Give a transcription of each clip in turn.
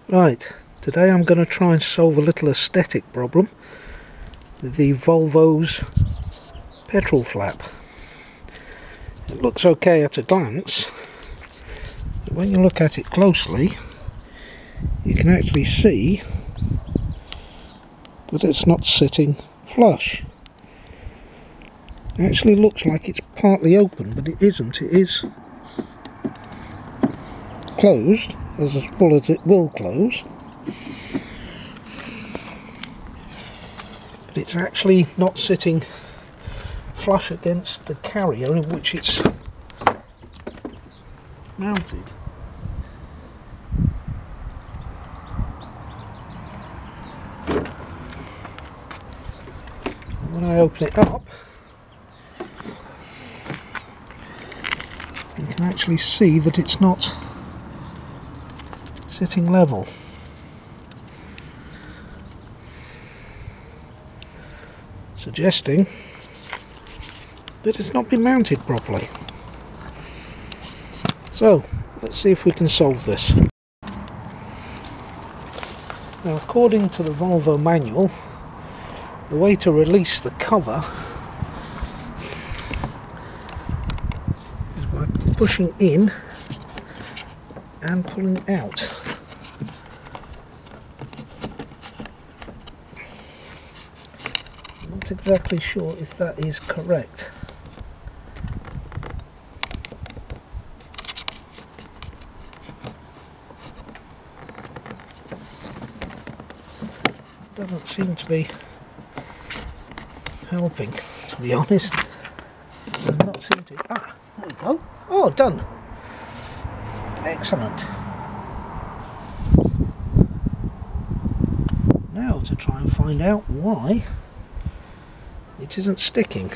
Right, today I'm going to try and solve a little aesthetic problem with the Volvo's petrol flap. It looks okay at a glance, but when you look at it closely you can actually see that it's not sitting flush. It actually looks like it's partly open, but it isn't. It is closed as well as it will close, but it's actually not sitting flush against the carrier in which it's mounted. When I open it up, you can actually see that it's not sitting level. Suggesting that it's not been mounted properly. So let's see if we can solve this. Now, according to the Volvo manual, the way to release the cover is by pushing in and pulling out. I'm not exactly sure if that is correct. It doesn't seem to be helping, to be honest. It does not seem to. Ah, there we go. Oh, done. Excellent. Now to try and find out why it isn't sticking.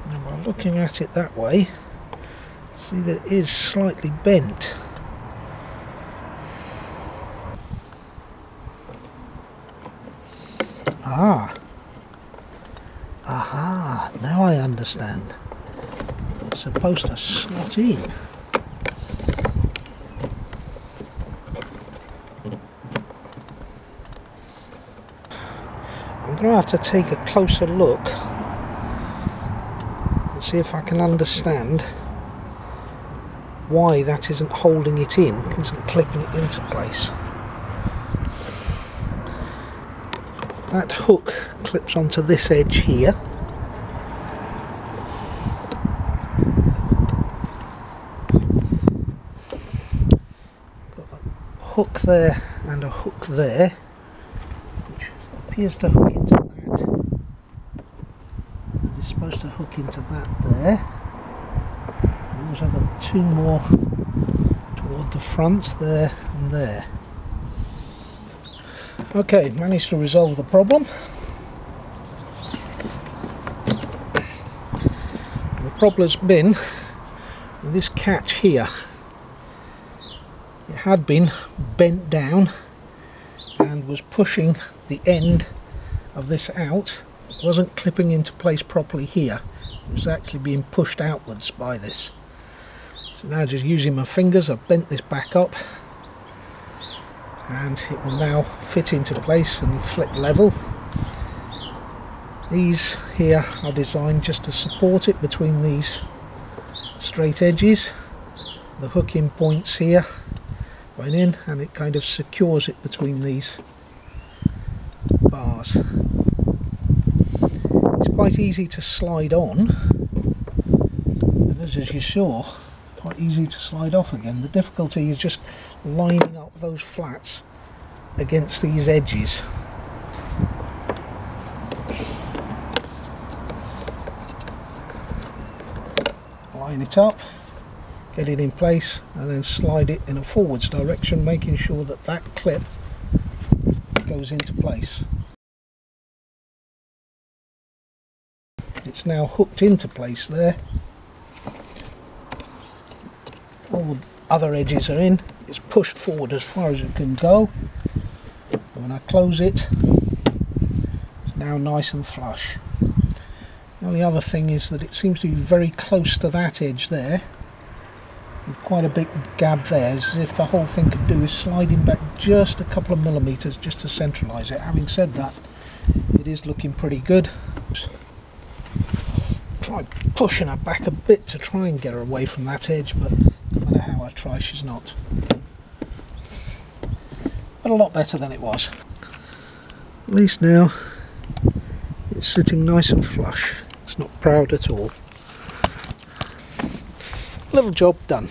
Now, by looking at it that way, see that it is slightly bent. Aha, now I understand. It's supposed to slot in. I'm going to have to take a closer look and see if I can understand why that isn't holding it in, isn't clipping it into place. That hook clips onto this edge here. Got a hook there and a hook there, which appears to hook into that. It's supposed to hook into that there. And there's I've got two more toward the front, there and there. Okay, managed to resolve the problem. The problem's been with this catch here. It had been bent down and was pushing the end of this out. It wasn't clipping into place properly here. It was actually being pushed outwards by this. So now, just using my fingers, I've bent this back up and it will now fit into place and flip level. These here are designed just to support it between these straight edges. The hooking points here went in and it kind of secures it between these bars. It's quite easy to slide on, and as you saw, quite easy to slide off again. The difficulty is just lining up those flats against these edges. Line it up, get it in place, and then slide it in a forwards direction, making sure that that clip goes into place. It's now hooked into place there. All the other edges are in. It's pushed forward as far as it can go. And when I close it, it's now nice and flush. The only other thing is that it seems to be very close to that edge there, with quite a big gap there, as if the whole thing could do is sliding back just a couple of millimetres just to centralise it. Having said that, it is looking pretty good. Try pushing her back a bit to try and get her away from that edge, but no matter how I try, she's not. But a lot better than it was. At least now it's sitting nice and flush. It's not proud at all. Little job done.